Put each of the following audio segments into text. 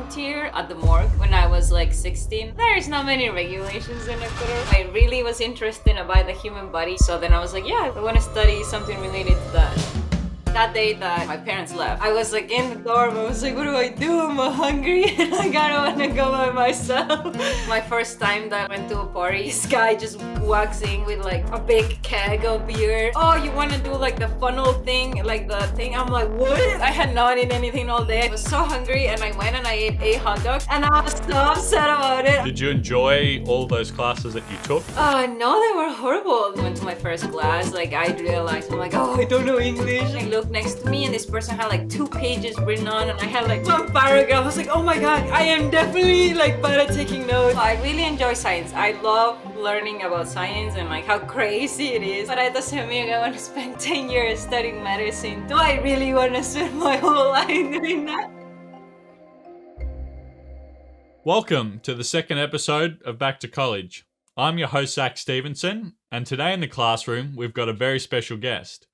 volunteer at the morgue when I was like 16. There's not many regulations in Ecuador. I really was interested about the human body, so then I was like, yeah, I want to study something related to that. That day that my parents left, I was like in the dorm. I was like, what do I do? I'm hungry and I gotta wanna go by myself. My first time that I went to a party, this guy just walks in with like a big keg of beer. Oh, you wanna do like the funnel thing, like the thing? I'm like, what? I had not eaten anything all day. I was so hungry and I went and I ate 8 hot dogs and I was so upset about it. Did you enjoy all those classes that you took? No, they were horrible. I went to my first class, like I realized, I'm like, oh, I don't know English. I looked next to me and this person had like 2 pages written on and I had like 1 paragraph. I was like, oh my god, I am definitely like bad at taking notes. I really enjoy science. I love learning about science and like how crazy it is. But it doesn't mean I want to spend 10 years studying medicine. Do I really want to spend my whole life doing that? Welcome to the second episode of Back to College. I'm your host, Zach Stevenson, and today in the classroom, we've got a very special guest.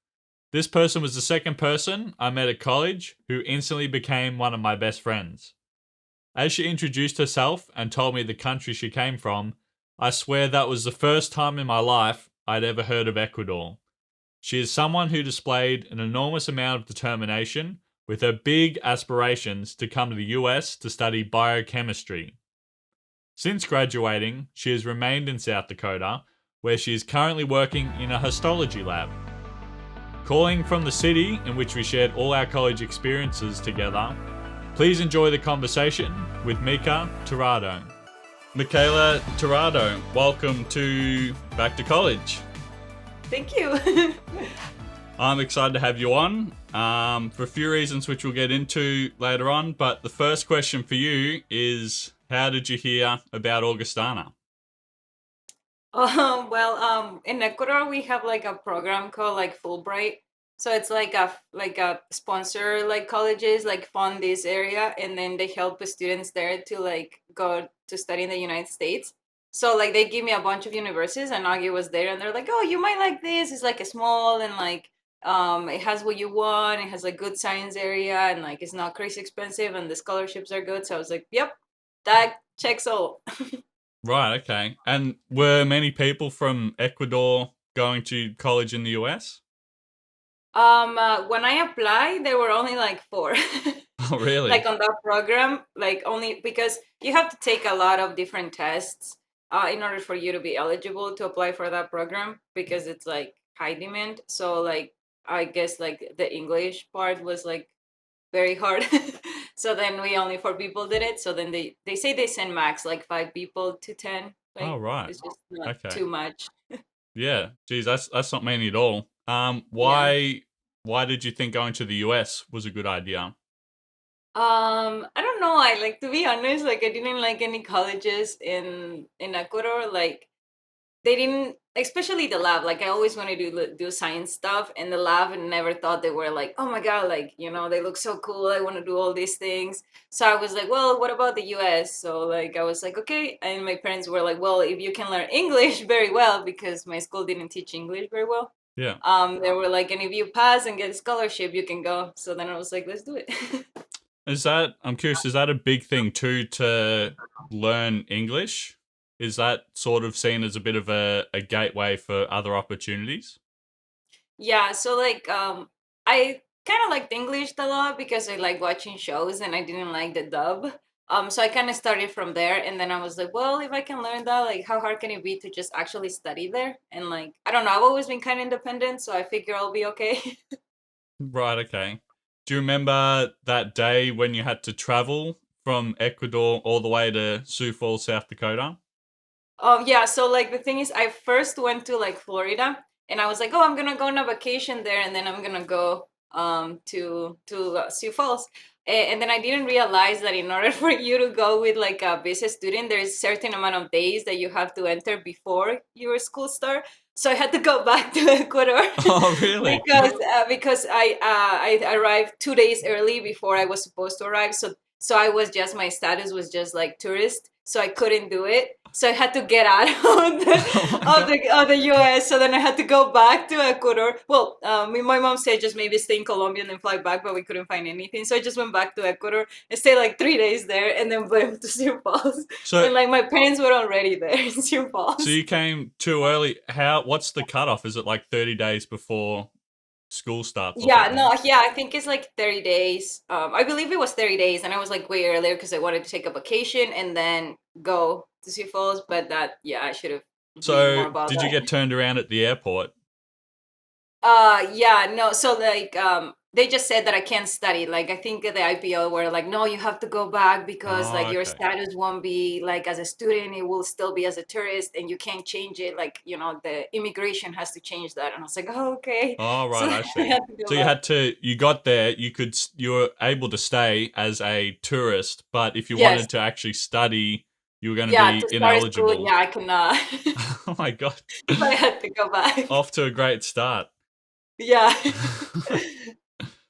This person was the second person I met at college who instantly became one of my best friends. As she introduced herself and told me the country she came from, I swear that was the first time in my life I'd ever heard of Ecuador. She is someone who displayed an enormous amount of determination with her big aspirations to come to the US to study biochemistry. Since graduating, she has remained in South Dakota, where she is currently working in a histology lab. Calling from the city in which we shared all our college experiences together, please enjoy the conversation with Mica Tirado. Mica Tirado, welcome to Back to College. Thank you. I'm excited to have you on for a few reasons which we'll get into later on, but the first question for you is, how did you hear about Augustana? In Ecuador we have like a program called like Fulbright. So it's like a sponsor like colleges like fund this area and then they help students there to like go to study in the United States. So like they give me a bunch of universities and Augie was there and they're like, oh, you might like this. It's like a small and like it has what you want. It has like good science area and like it's not crazy expensive and the scholarships are good. So I was like, yep, that checks all. Right, okay. And were many people from Ecuador going to college in the US? When I applied, there were only like 4. Oh, really? Like on that program, like only because you have to take a lot of different tests in order for you to be eligible to apply for that program because it's like high demand. So like I guess like the English part was like very hard. So then we only 4 people did it. So then they say they send max like 5 people to 10. Like Oh, right. it's just not Okay. too much. Yeah. Geez, that's not many at all. Yeah. Why did you think going to the US was a good idea? I don't know. I like to be honest, like I didn't like any colleges in Ecuador. Like they didn't, especially the lab. Like I always wanted to do science stuff, and the lab and never thought they were like, oh my god, like they look so cool. I want to do all these things. So I was like, well, what about the U.S.? So like I was like, okay, and my parents were like, well, if you can learn English very well, because my school didn't teach English very well. Yeah. They were like, and if you pass and get a scholarship, you can go. So then I was like, let's do it. I'm curious, is that a big thing too to learn English? Is that sort of seen as a bit of a gateway for other opportunities? Yeah, so like I kind of liked English a lot because I like watching shows and I didn't like the dub. So I kind of started from there and then I was like, well, if I can learn that, like how hard can it be to just actually study there? And like I don't know, I've always been kind of independent, so I figure I'll be okay. Right, okay. Do you remember that day when you had to travel from Ecuador all the way to Sioux Falls, South Dakota? Yeah, so like the thing is I first went to like Florida and I was like, oh, I'm gonna go on a vacation there and then I'm gonna go to Sioux Falls. And then I didn't realize that in order for you to go with like a business student, there's a certain amount of days that you have to enter before your school start. So I had to go back to Ecuador. Oh, really? Because I arrived 2 days early before I was supposed to arrive. So So I was just, my status was just like tourist, so I couldn't do it. So I had to get out of Oh my god. the US. So then I had to go back to Ecuador. Well, my mom said just maybe stay in Colombia and then fly back, but we couldn't find anything. So I just went back to Ecuador and stayed like 3 days there, and then went to Sioux Falls. So And like my parents were already there in Sioux so Falls. you came too early. What's the cutoff? Is it like 30 days before school starts or Yeah, something? no, yeah, I think it's like 30 days. I believe it was 30 days, and I was like way earlier because I wanted to take a vacation and then go to Sioux Falls. But that, yeah, I should have read So more about did you that. get turned around at the airport? Yeah, no, so like, they just said that I can't study. Like, I think the IPO were like, no, you have to go back because Oh, like your okay. status won't be like as a student, it will still be as a tourist, and you can't change it. Like, the immigration has to change that. And I was like, oh, okay. Oh, So right, I I see. had to go So back. you got there, you were able to stay as a tourist, but if you Yes. wanted to actually study, you were going to Yeah, be to start school, ineligible. yeah, I cannot. Oh my god. So I had to go back. Off to a great start. Yeah.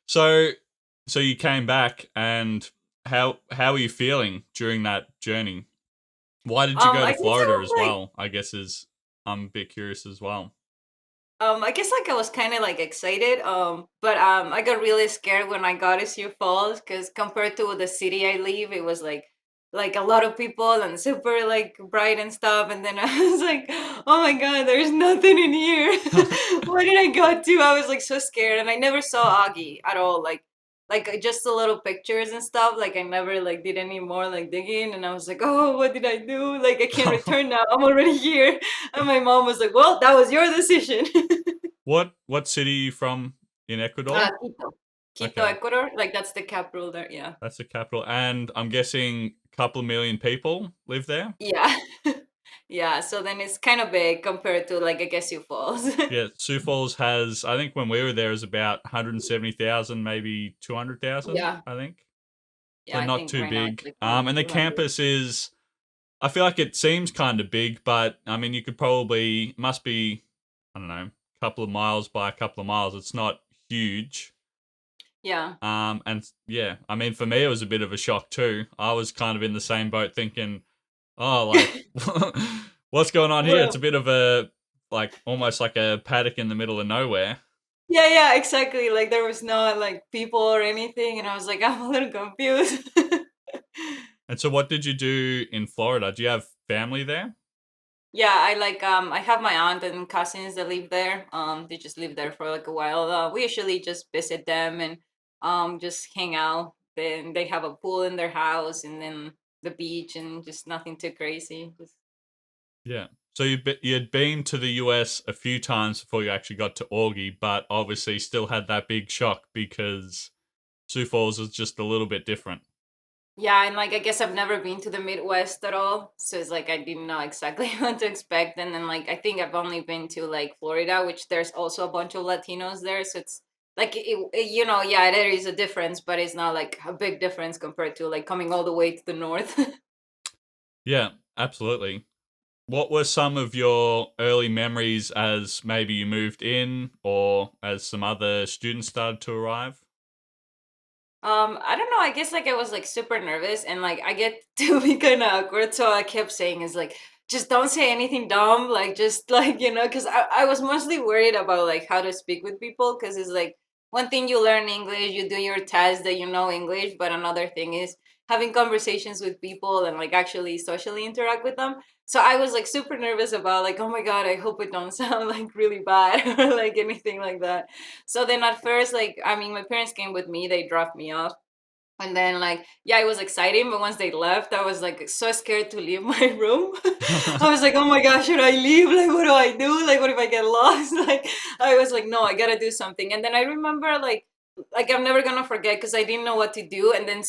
So so you came back and how are you feeling during that journey? Why did you go I to guess I Florida was as like, well? I guess is I'm a bit curious as well. I guess like I was kind of like excited, but I got really scared when I got to Sioux Falls because compared to the city I live, it was like a lot of people and super like bright and stuff. And then I was like, oh my god, there's nothing in here. Where did I go to? I was like so scared, and I never saw Augie at all. Like just the little pictures and stuff. Like I never like did any more like digging, and I was like, oh, what did I do? Like I can't return now. I'm already here. And my mom was like, well, that was your decision. What city are you from in Ecuador? Quito. Quito, Okay. Ecuador. Like that's the capital there. Yeah. That's the capital. And I'm guessing a couple of million people live there. Yeah. Yeah. So then it's kind of big compared to like I guess Sioux Falls. Yeah, Sioux Falls has, I think when we were there, is about 170,000, maybe 200,000, Yeah. I think. Yeah. So I not think too right now it's big. like more than And the 200. campus is, I feel like it seems kind of big, but I mean, you could probably, must be, I don't know, a couple of miles by a couple of miles. It's not huge. Yeah. And yeah, I mean, for me, it was a bit of a shock too. I was kind of in the same boat thinking, oh, like, what's going on here? It's a Well, bit of a, like, almost like a paddock in the middle of nowhere. yeah, yeah, exactly. Like there was not like people or anything, and I was like, I'm a little confused. And so, what did you do in Florida? Do you have family there? Yeah, I have my aunt and cousins that live there. They just live there for like a while. We usually just visit them and just hang out. Then they have a pool in their house, and then the beach, and just nothing too crazy. Just Yeah. So you had been to the US a few times before you actually got to Augie, but obviously still had that big shock because Sioux Falls is just a little bit different. yeah, and like I guess I've never been to the Midwest at all, so it's like I didn't know exactly what to expect. And then like I think I've only been to like Florida, which there's also a bunch of Latinos there, so it's like yeah, there is a difference, but it's not like a big difference compared to like coming all the way to the north. Yeah, absolutely. What were some of your early memories as maybe you moved in or as some other students started to arrive? I don't know. I guess like I was like super nervous, and like I get to be kind of awkward, so I kept saying is like just don't say anything dumb, like just like because I was mostly worried about like how to speak with people, because it's like one thing you learn English, you do your test that you know English, but another thing is having conversations with people and like actually socially interact with them. So I was like super nervous about like, oh my god, I hope it don't sound like really bad or like anything like that. So then at first, like, I mean, my parents came with me, they dropped me off. And then, like, yeah, it was exciting, but once they left, I was like so scared to leave my room. I was like, oh my gosh, should I leave? Like, what do I do? Like, what if I get lost? Like, I was like, no, I gotta do something. And then I remember, like I'm never gonna forget because I didn't know what to do. And then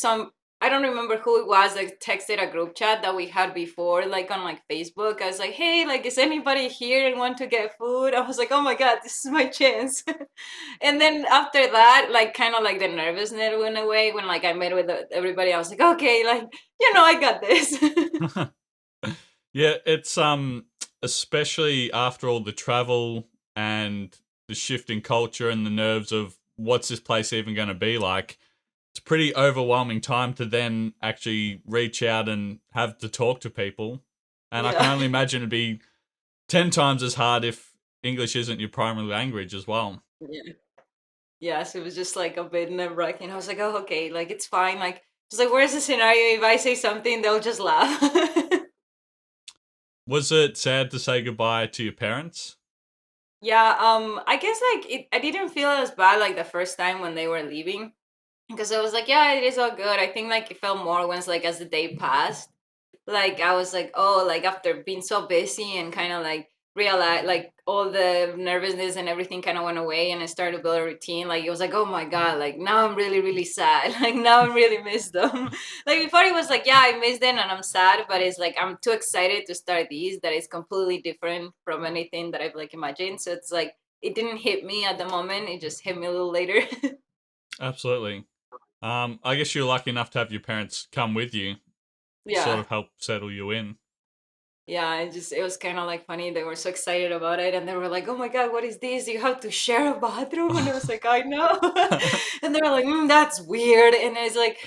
I don't remember who it was that texted a group chat that we had before, like on like Facebook. I was like, hey, like, is anybody here and want to get food? I was like, oh my god, this is my chance. And then after that, like kind of like the nervousness went away when like I met with everybody. I was like, okay, like I got this. Yeah, it's especially after all the travel and the shift in culture and the nerves of what's this place even going to be like. it's a pretty overwhelming time to then actually reach out and have to talk to people. And I can Yeah. only imagine it'd be 10 times as hard if English isn't your primary language as well. Yeah. Yeah, so it was just like a bit nerve-wracking. I was like, oh, okay, like it's fine. Like, just like, where's the scenario? If I say something, they'll just laugh. Was it sad to say goodbye to your parents? Yeah, I guess like I didn't feel as bad like the first time when they were leaving because I was like, yeah, it is all good. I think like it felt more once like as the day passed. Like I was like, oh, like after being so busy and kind of like realize like all the nervousness and everything kind of went away and I started to build a routine. Like it was like, oh my god, like now I'm really really sad. Like now I really miss them. Like before it was like, yeah, I miss them and I'm sad, but it's like I'm too excited to start these that is completely different from anything that I've like imagined. So it's like it didn't hit me at the moment. It just hit me a little later. Absolutely. I guess you're lucky enough to have your parents come with you, sort Yeah. of help settle you in. Yeah, it was kind of like funny. They were so excited about it, and they were like, "Oh my god, what is this? You have to share a bathroom?" And I was like, "I know." And they were like, "That's weird." And it's like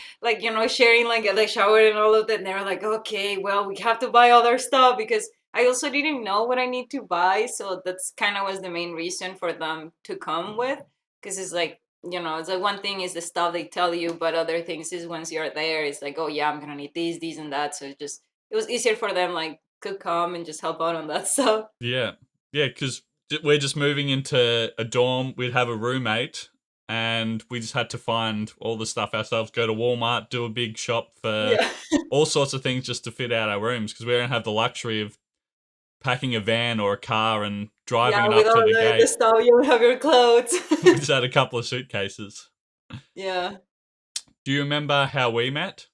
sharing like the shower and all of that. And they were like, "Okay, well, we have to buy other stuff because I also didn't know what I need to buy." So that's kind of was the main reason for them to come with, because it's like it's like one thing is the stuff they tell you, but other things is once you're there, it's like, oh yeah, I'm gonna need these, these, and that. So it was easier for them like could come and just help out on that stuff. Yeah. Yeah, because we're just moving into a dorm. We'd have a roommate, and we just had to find all the stuff ourselves, go to Walmart, do a big shop for Yeah. all sorts of things just to fit out our rooms because we don't have the luxury of packing a van or a car and driving Yeah, it with up all to the the gate. stuff, you have your clothes. We just had a couple of suitcases. Yeah. Do you remember how we met?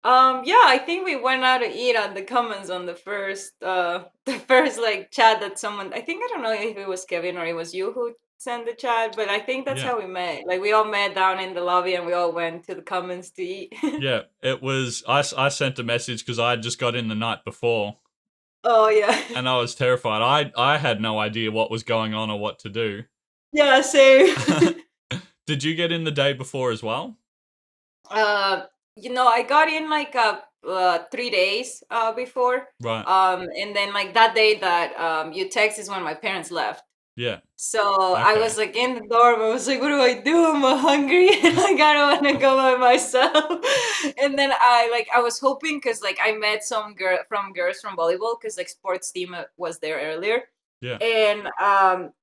Yeah, I think we went out to eat at the Commons on the first the first like chat that someone I don't know if it was Kevin or it was you who sent the chat, but I think that's Yeah. how we met. Like we all met down in the lobby and we all went to the Commons to eat. Yeah, it was. I sent a message because I had just got in the night before Oh yeah. and I was terrified. I had no idea what was going on or what to do. Yeah, same. Did you get in the day before as well? Uh, I got in like 3 days before. Right. And then like that day that you text is when my parents left. Yeah. So I Okay. was like in the dorm. I was like, what do I do? I'm hungry and like I don't want to go by myself. And then I was hoping because like I met some girls from volleyball because like sports team was there earlier, Yeah. and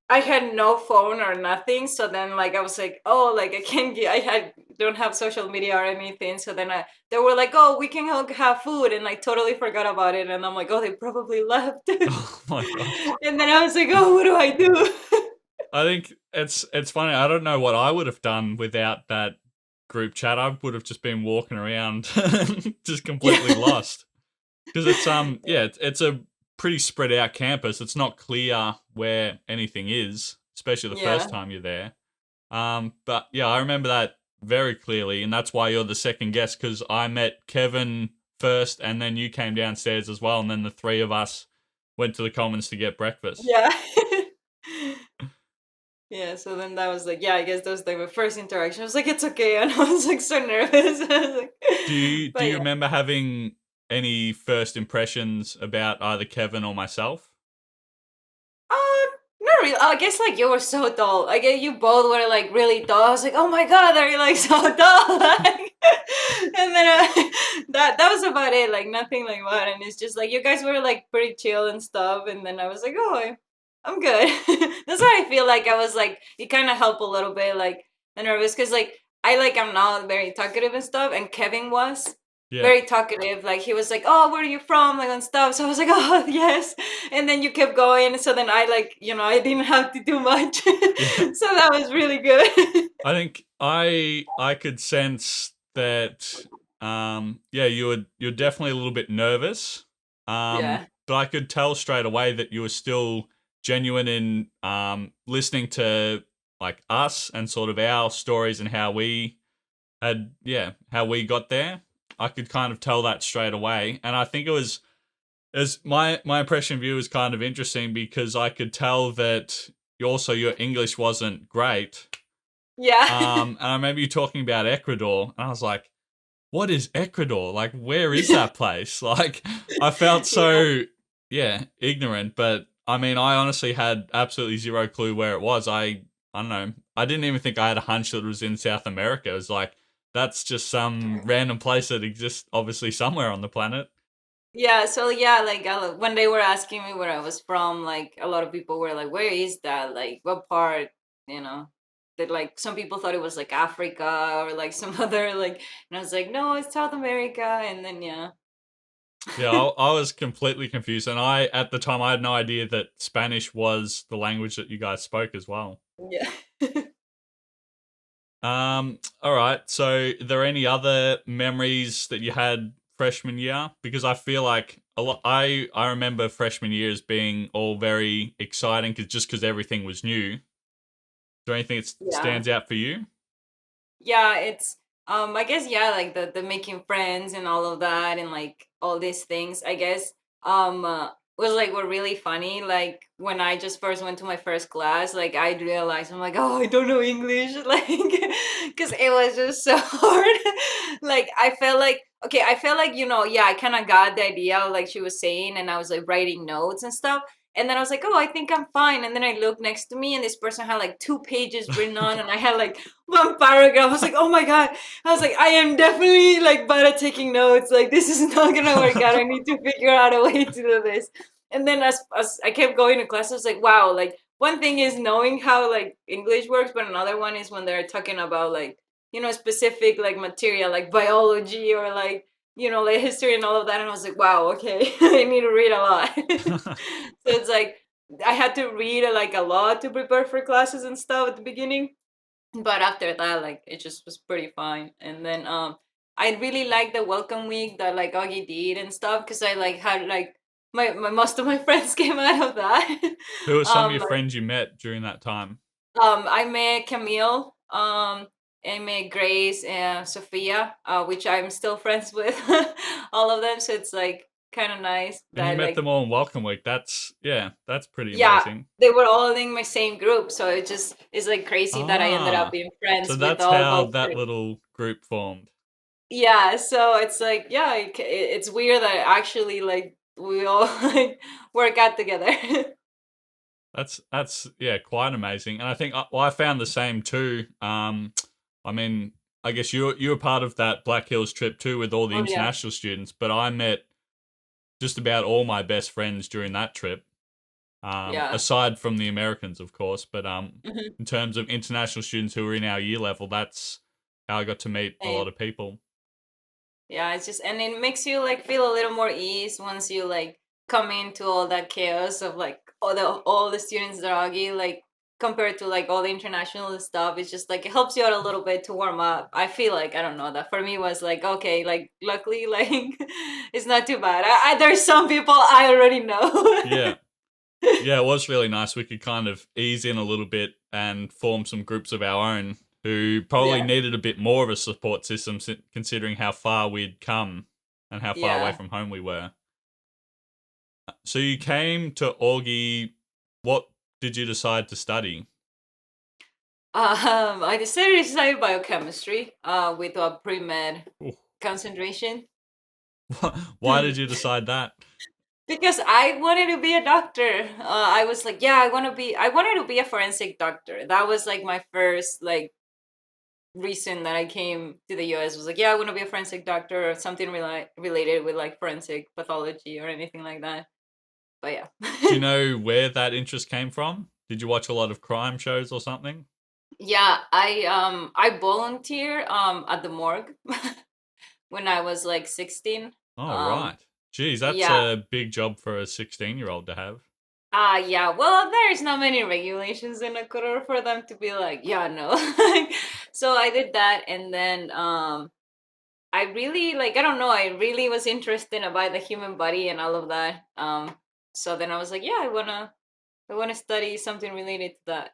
I had no phone or nothing. So then like I was like, oh, like I can't get. Don't have social media or anything. So then they were like, oh, we can all have food, and I totally forgot about it. And I'm like, oh, they probably left. Oh my gosh. And then I was like, oh, what do I do? I think it's funny. I don't know what I would have done without that group chat. I would have just been walking around, just completely Yeah. lost. Because it's a pretty spread out campus. It's not clear where anything is, especially the first Yeah. time you're there. But yeah, I remember that very clearly, and that's why you're the second guest because I met Kevin first, and then you came downstairs as well, and then the three of us went to the Commons to get breakfast. Yeah. Yeah, so then that was like, yeah, I guess that was like my first interaction. I was like, it's okay. And I was like so nervous. I was like, Do but you yeah. remember having any first impressions about either Kevin or myself? Not really. I guess like you were so tall. I guess you both were like really tall. I was like, oh my god, are you like so tall? Like, and then that was about it. Like nothing like that. And it's just like you guys were like pretty chill and stuff. And then I was like, oh, I'm good. That's why I feel like I was like it kind of helped a little bit like the nervous because like I'm not very talkative and stuff, and Kevin was Yeah. very talkative. Like he was like, "Oh, where are you from?" Like and stuff. So I was like, "Oh, yes." And then you kept going. So then I like I didn't have to do much. Yeah. So that was really good. I think I could sense that yeah, you're definitely a little bit nervous. Yeah. But I could tell straight away that you were still genuine in listening to like us and sort of our stories and how we got there. I could kind of tell that straight away. And I think it was as my impression of you was kind of interesting because I could tell that your English wasn't great. Yeah. And I remember you talking about Ecuador, and I was like, what is Ecuador? Like, where is Yeah. that place? Like, I felt Yeah. so, yeah, ignorant. But I mean, I honestly had absolutely zero clue where it was. I don't know. I didn't even think I had a hunch that it was in South America. It was like, that's just some random place that exists, obviously, somewhere on the planet. Yeah, so yeah, like when they were asking me where I was from, like a lot of people were like, "Where is that? Like, what part?" You know, that like some people thought it was like Africa or like some other like, and I was like, "No, it's South America." And then yeah, Yeah, I was completely confused. And at the time, I had no idea that Spanish was the language that you guys spoke as well. yeah. All right. So, are there any other memories that you had freshman year? Because I feel like a lot. I remember freshman year as being all very exciting because everything was new. Is there anything that Yeah. stands out for you? Yeah, it's I guess yeah, like the making friends and all of that and like all these things, I guess was like were really funny. Like when I just first went to my first class, like I realized I'm like, oh, I don't know English, like because it was just so hard. Like I felt like okay, I felt like yeah, I kind of got the idea of like she was saying, and I was like writing notes and stuff. And then I was like, oh, I think I'm fine. And then I looked next to me, and this person had like 2 pages written on, and I had like one paragraph. I was like, oh my god. I was like, I am definitely like bad at taking notes. Like this is not gonna work out. I need to figure out a way to do this. And then as I kept going to class, I was like, wow, like one thing is knowing how like English works, but another one is when they're talking about like, specific like material like biology or like, like history and all of that. And I was like, wow, okay, I need to read a lot. So it's like I had to read like a lot to prepare for classes and stuff at the beginning, but after that like it just was pretty fine. And then I really liked the welcome week that like Augie did and stuff because I like had like my most of my friends came out of that. Who are some of your Like, friends you met during that time? I met Camille, I met Grace and Sophia, which I'm still friends with. All of them, so it's like kind of nice And you that met like them all in Welcome Week. That's pretty yeah, amazing. they were all in my same group, so it just is like crazy that I ended up Ah, being so friends with that's all how those that three. little group formed. Yeah, so it's like, yeah, it's weird that actually like we all like work out together. That's yeah, quite amazing. And I think well, I found the same too. I mean, I guess you were part of that Black Hills trip too with all the Oh yeah, international students, but I met just about all my best friends during that trip. yeah. Aside from the Americans, of course, but Mhm. in terms of international students who were in our year level, that's how I got to meet a lot Same. of people. Yeah, it's just and it makes you like feel a little more ease once you like come into all that chaos of like all the students druggy like compared to like all the international stuff. It's just like it helps you out a little bit to warm up. I feel like I don't know that for me was like okay, like luckily like it's not too bad. There's some people I already know. Yeah. Yeah, it was really nice. We could kind of ease in a little bit and form some groups of our own who probably Yeah, needed a bit more of a support system considering how far we'd come and how far away yeah. from home we were. So you came to Augie. What did you decide to study? I decided to study biochemistry with a pre-med Ooh. concentration. Why did you decide that? Because I wanted to be a doctor. I was like, yeah, I wanted to be a forensic doctor. That was like my first like reason that I came to the US was like, yeah, I want to be a forensic doctor or something related with like forensic pathology or anything like that. But Do you yeah. know where that interest came from? Did you watch a lot of crime shows or something? Yeah, I volunteer at the morgue when I was like 16. Oh, Um right. Geez, that's yeah, a big job for a 16-year-old to have. yeah. Well, there's not many regulations in Ecuador for them to be like, yeah, no. So I did that, and then I really like I don't know, I really was interested about the human body and all of that. So then I was like, yeah, I wanna study something related to that.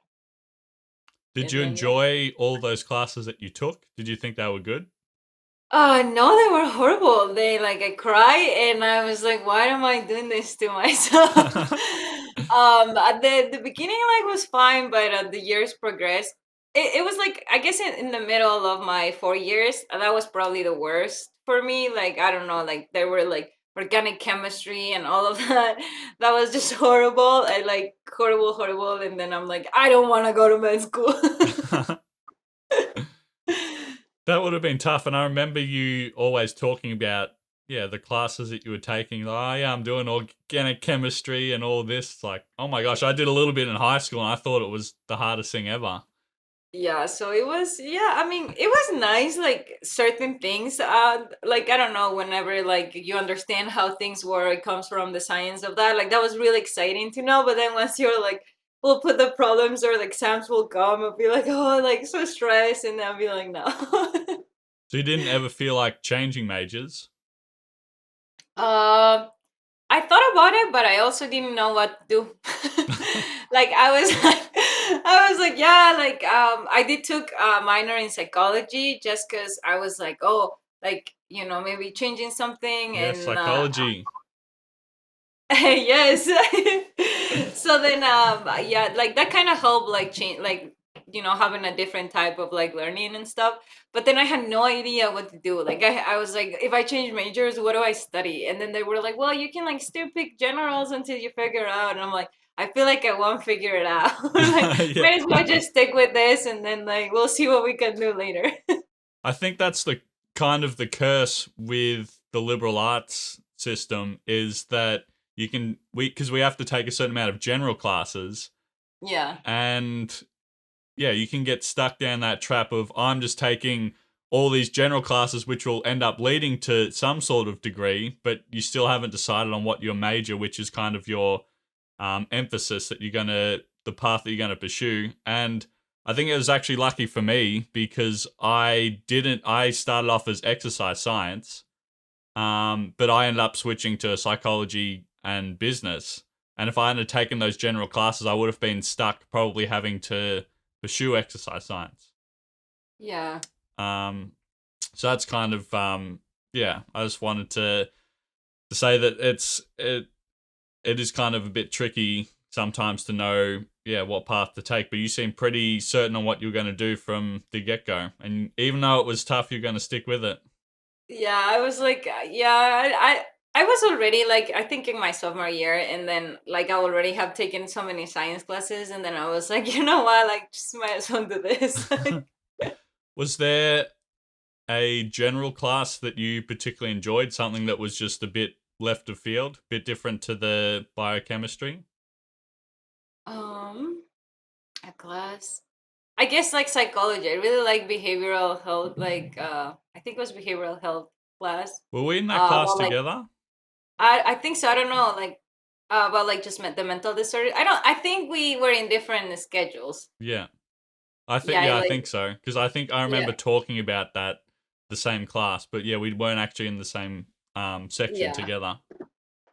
Did And you then yeah. enjoy all those classes that you took? Did you think they were good? No, they were horrible. They like I cry and I was like, why am I doing this to myself? At the beginning like was fine, but the years progressed. it was like, I guess in the middle of my 4 years, that was probably the worst for me. Like, I don't know, like there were like organic chemistry and all of that. That was just horrible. I like horrible. And then I'm like, I don't want to go to med school. That would have been tough. And I remember you always talking about, yeah, the classes that you were taking. Like, oh, yeah, I'm doing organic chemistry and all this. It's like, oh my gosh, I did a little bit in high school and I thought it was the hardest thing ever. Yeah, so it was, yeah, I mean, it was nice, like certain things, like I don't know, whenever like you understand how things work, it comes from the science of that, like that was really exciting to know. But then once you're like, we'll put the problems or the exams will come, I'll be like, oh, like so stressed, and then I'll be like, no. So you didn't ever feel like changing majors? um I thought about it, but I also didn't know what to do. Like I was like, I was like, yeah, like I did took a minor in psychology just because I was like, oh, like maybe changing something. Yeah, And psychology. yes. So then yeah, like that kind of helped, like change, like having a different type of like learning and stuff. But then I had no idea what to do. Like I was like, if I change majors, what do I study? And then they were like, well, you can like still pick generals until you figure it out. And I'm like, I feel like I won't figure it out. Like Yeah. might as well just stick with this, and then like we'll see what we can do later. I think that's the kind of the curse with the liberal arts system is that you can because we have to take a certain amount of general classes Yeah. and yeah, you can get stuck down that trap of I'm just taking all these general classes which will end up leading to some sort of degree, but you still haven't decided on what your major, which is kind of your emphasis that you're gonna the path that you're gonna pursue. And I think it was actually lucky for me because I started off as exercise science, but I ended up switching to psychology and business. And if I hadn't taken those general classes, I would have been stuck probably having to pursue exercise science. Yeah. Um, so that's kind of yeah. I just wanted to say that it is kind of a bit tricky sometimes to know what path to take. But you seem pretty certain on what you're going to do from the get go, and even though it was tough, you're going to stick with it. Yeah, I was like, yeah, I was already like, I think in my sophomore year, and then like I already have taken so many science classes, and then I was like, you know what, like just might as well do this. Was there a general class that you particularly enjoyed? Something that was just a bit left of field, a bit different to the biochemistry? um, a class. I guess like psychology. I really like behavioral health. Like I think it was behavioral health class. Were we in that class Well, like together? I think so. I don't know. Like about like just the mental disorder. I don't. I think we were in different schedules. Yeah. Yeah, I I like. think so because I think I Yeah, remember talking about that the same class, but yeah, we weren't actually in the same section yeah. together.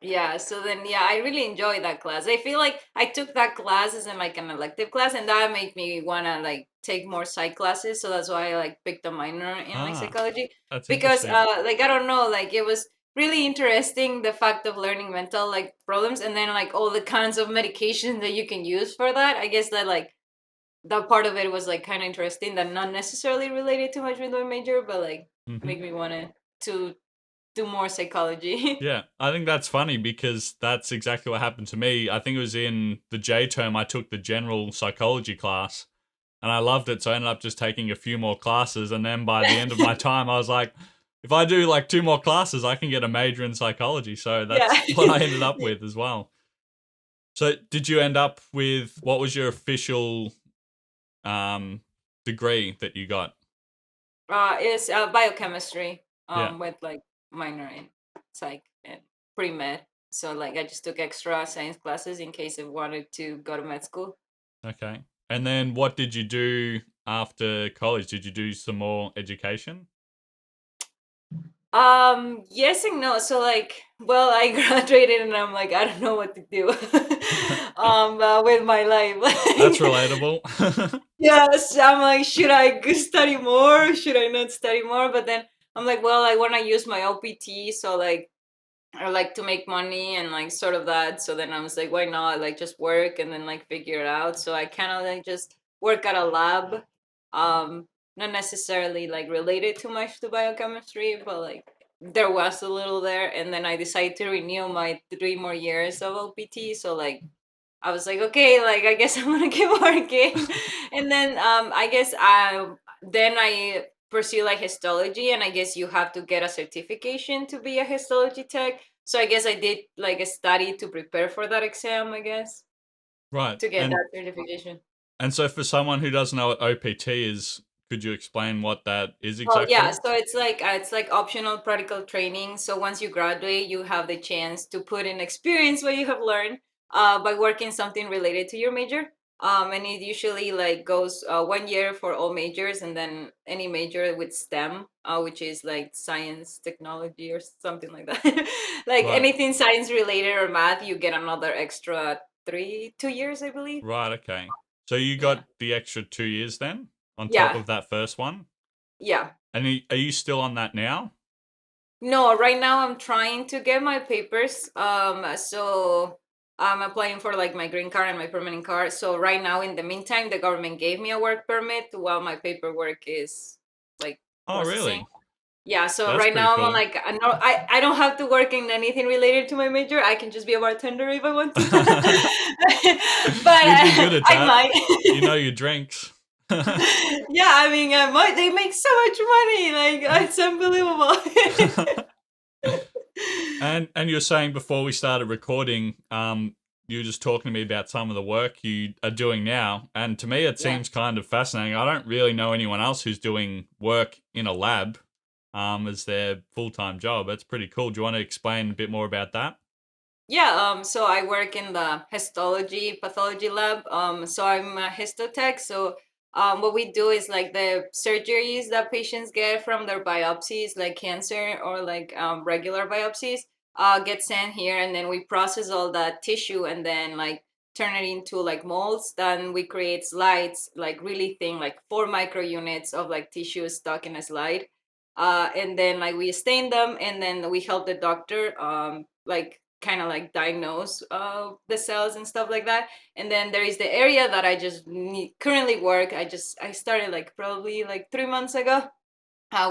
Yeah, so then yeah, I really enjoyed that class. I feel like I took that class as in like an elective class, and that made me wanna like take more psych classes. So that's why I like picked a minor in like Ah, psychology. that's Because interesting. like I don't know, like it was really interesting, the fact of learning mental like problems, and then like all the kinds of medication that you can use for that. I guess that like that part of it was like kind of interesting, that not necessarily related too much with my major, but like Hmm. make me wanna to do more psychology. Yeah, I think that's funny because that's exactly what happened to me. I think it was in the J term I took the general psychology class and I loved it, so I ended up just taking a few more classes and then by the end of my time I was like if I do like two more classes I can get a major in psychology. So Yeah. that's what I ended up with as well. So did you end up with what was your official um degree that you got? It's biochemistry, Yeah. with like minor in psych and pre-med. So like I just took extra science classes in case I wanted to go to med school. Okay. And then what did you do after college? Did you do some more education? Yes and no. So like, well, I graduated and I'm like, I don't know what to do, with my That's life. relatable. Yes, I'm like, should I study more? Should I not study more? But then I'm like, well, I want to use my OPT, so like or like to make money and like sort of that. So then I was like, why not like just work and then like figure it out. So I kind of like just work at a lab. Not necessarily like related too much to biochemistry, but like there was a little there. And then I decided to renew my 3 more years of OPT. So like I was like, okay, like I guess I'm gonna keep working. And then I guess I pursue like histology, and I guess you have to get a certification to be a histology tech. So I guess I did like a study to prepare for that exam, I guess, Right. to get that certification. And so for someone who doesn't know what OPT is, could you explain what that is Well, yeah, exactly? so it's like optional practical training. So once you graduate, you have the chance to put in experience what you have learned by working something related to your major. And it usually like goes 1 year for all majors, and then any major with STEM, which is like science, technology, or something like that. Like Right. anything science related or math, you get another extra 2 years, I believe. Right, okay. So you Yeah, got the extra 2 years then on top yeah, of that first one? yeah. And are you still on that now? No, right now I'm trying to get my papers. So I'm applying for like my green card and my permanent card. So right now, in the meantime, the government gave me a work permit while my paperwork is like Oh, processing. really? Yeah, so That's right pretty now I'm on cool. like I don't have to work in anything related to my major. I can just be a bartender if I want to. But You'd be good at I that. You might. know your drinks. Yeah, I mean, they make so much money. Like it's unbelievable. And you're saying before we started recording, you were just talking to me about some of the work you are doing now, and to me it Yeah. seems kind of fascinating. I don't really know anyone else who's doing work in a lab, as their full-time job. That's pretty cool. Do you want to explain a bit more about that? Yeah, so I work in the histology pathology lab. So I'm a histotech. So what we do is like the surgeries that patients get from their biopsies, like cancer or like regular biopsies, get sent here, and then we process all that tissue and then like turn it into like molds. Then we create slides, like really thin, like 4 micro units of like tissue stuck in a slide. And then like we stain them, and then we help the doctor like kind of like diagnose the cells and stuff like that. And then there is the area that I just currently work. I started like probably like 3 months ago,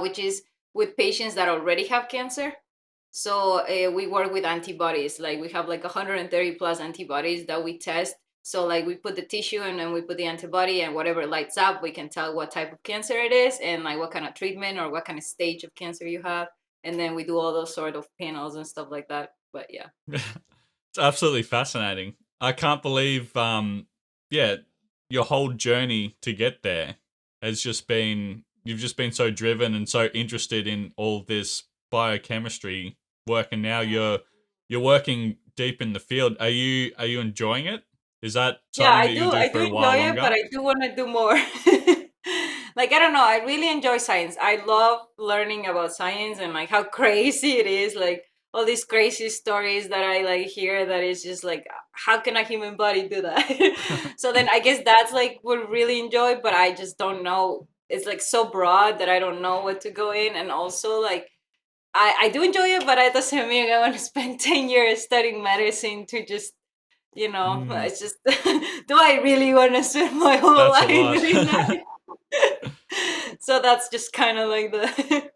which is with patients that already have cancer. So we work with antibodies. Like we have like 130 plus antibodies that we test. So like we put the tissue and then we put the antibody, and whatever lights up, we can tell what type of cancer it is and like what kind of treatment or what kind of stage of cancer you have. And then we do all those sort of panels and stuff like that. But yeah. It's absolutely fascinating. I can't believe, yeah, your whole journey to get there has just been, you've just been so driven and so interested in all this biochemistry work, and now you're working deep in the field. Are you enjoying it? Is that Yeah, something that you'll do I for do a while enjoy it, but longer? I do want to do more. Like, I don't know, I really enjoy science. I love learning about science and like how crazy it is, like all these crazy stories that I like hear that is just like how can a human body do that? So then I guess that's like what really enjoy, but I just don't know. It's like so broad that I don't know what to go in, and also like I do enjoy it, but it doesn't mean I want to spend 10 years studying medicine to just Mm, it's just do I really want to spend my whole that's a life lot. doing that? So that's just kind of like the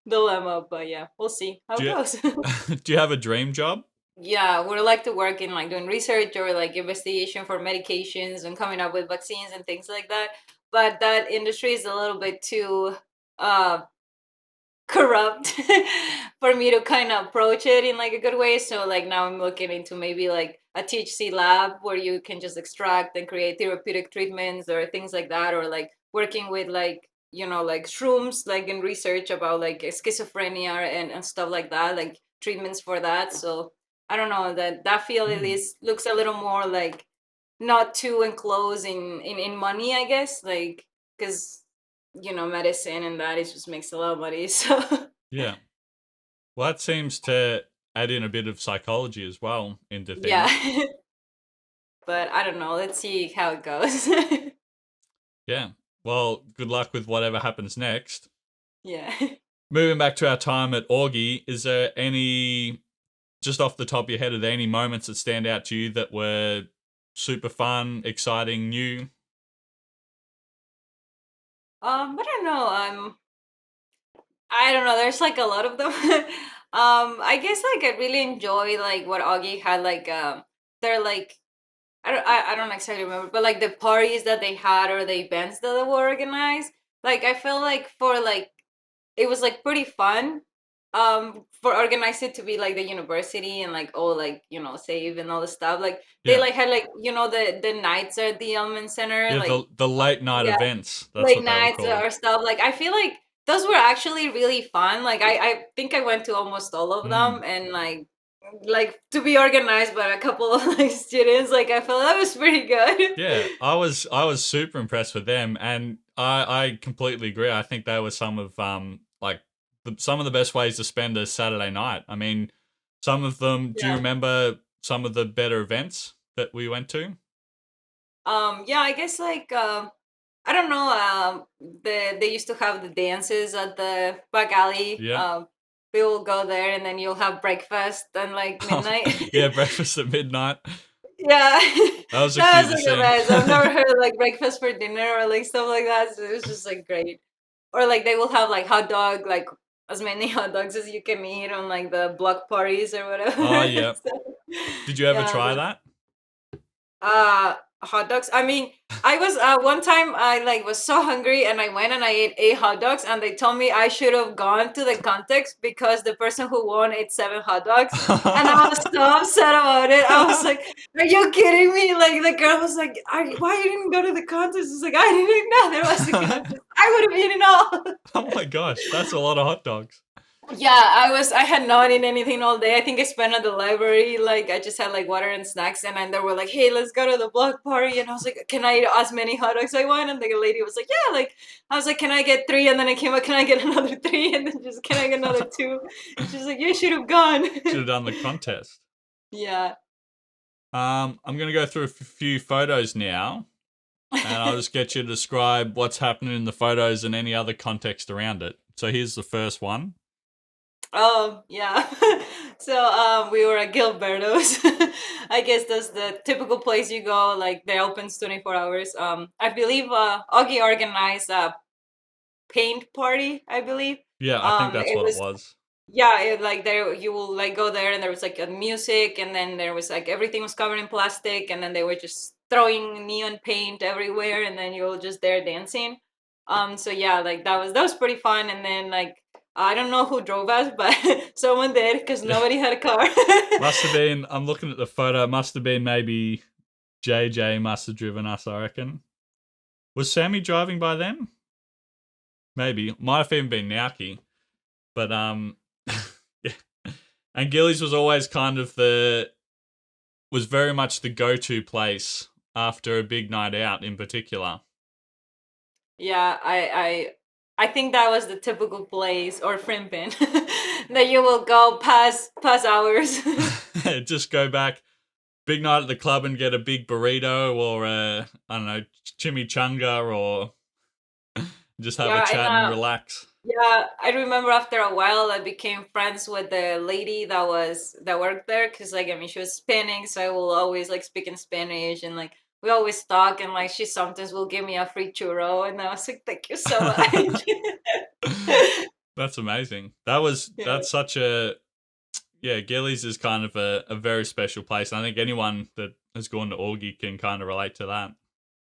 dilemma, but yeah, we'll see how do it you goes. do you have a dream job? Yeah, we'd like to work in like doing research or like investigation for medications and coming up with vaccines and things like that. But that industry is a little bit too uh corrupt for me to kind of approach it in like a good way. So like now I'm looking into maybe like a THC lab where you can just extract and create therapeutic treatments or things like that, or like working with like like shrooms, like in research about like schizophrenia and stuff like that, like treatments for that. So I don't know, that field at Mm, least looks a little more like not too enclosed in money, I guess, like because medicine and that it just makes a lot of money. So yeah. Well, that seems to add in a bit of psychology as well into yeah, things. but I don't know. Let's see how it goes. Yeah. Well, good luck with whatever happens next. Yeah. Moving back to our time at Augie, is there any, just off the top of your head, are there any moments that stand out to you that were super fun, exciting, new? I don't know. I don't know. There's like a lot of them. I guess like I really enjoy like what Augie had like they're like I don't exactly remember, but like the parties that they had or the events that they were organized. Like I feel like for like it was like pretty fun for organize it to be like the university and like all like save and all the stuff like they Yeah. like had like the nights at the element center Yeah, like the late night yeah events. That's late what they were nights called. or stuff like I feel like those were actually really fun like I think I went to almost all of them Mm. and like to be organized by a couple of like students like I felt that was pretty good. Yeah, I was super impressed with them, and I completely agree. I think they were some of like some of the best ways to spend a Saturday night. I mean, some of them. Do you Yeah. remember some of the better events that we went to? Yeah, I guess like I don't know. They used to have the dances at the back alley. Yeah. We will go there and then you'll have breakfast and like midnight. Yeah, breakfast at midnight. Yeah, That was the that was cutest like the thing. best. I've never heard of, like breakfast for dinner or like stuff like that. So it was just like great. Or like they will have like hot dog, like as many hot dogs as you can eat on like the block parties or Oh whatever. yeah. So, Did you ever yeah, try that? hot dogs. I mean, I was one time I like was so hungry and I went and I ate 8 hot dogs and they told me I should have gone to the context because the person who won ate 7 hot dogs. And I was so upset about it. I was like, "Are you kidding me?" Like the girl was like, "Why you didn't go to the contest?" It's like I didn't know there was a contest. I would have eaten all. Oh my gosh, that's a lot of hot dogs. Yeah, I had not eaten anything all day. I think I spent at the library, like I just had like water and snacks and then they were like, "Hey, let's go to the block party." And I was like, "Can I eat as many hot dogs I want?" And the lady was like, "Yeah." Like I was like, "Can I get 3?" And then I came up, "Can I get another 3?" And then just, "Can I get another 2?" And she's like, "You should have gone." Should have done the contest. Yeah. I'm gonna go through a few photos now, and I'll just get you to describe what's happening in the photos and any other context around it. So here's the first one. Oh, yeah. So we were at Gilberto's. I guess that's the typical place you go, like they opens 24 hours. I believe Augie organized a paint party, I believe. Yeah, I think that's It what it was was. yeah, like there you will like go there and there was like a music and then there was like everything was covered in plastic and then they were just throwing neon paint everywhere and then you were just there dancing. So yeah, like that was pretty fun and then like I don't know who drove us, but someone did because Yeah, nobody had a car. must have been. I'm looking at the photo. Must have been maybe JJ must have driven us. I reckon. Was Sammy driving by then? Maybe. Might have even been Naoki. But yeah. And Gillies was always kind of was very much the go-to place after a big night out in particular. Yeah, I think that was the typical place or Frimpin that you will go past hours. Just go back, big night at the club and get a big burrito or a, I don't know, chimichanga or just have a Yeah, and chat and relax. yeah, I remember after a while I became friends with the lady that worked there because like I mean she was Spanish, so I will always like speak in Spanish and like we always talk and like she sometimes will give me a free churro and I was like thank you so much. That's amazing. Yeah. That's such a, yeah, Gillies is kind of a very special place. I think anyone that has gone to Augie can kind of relate to that.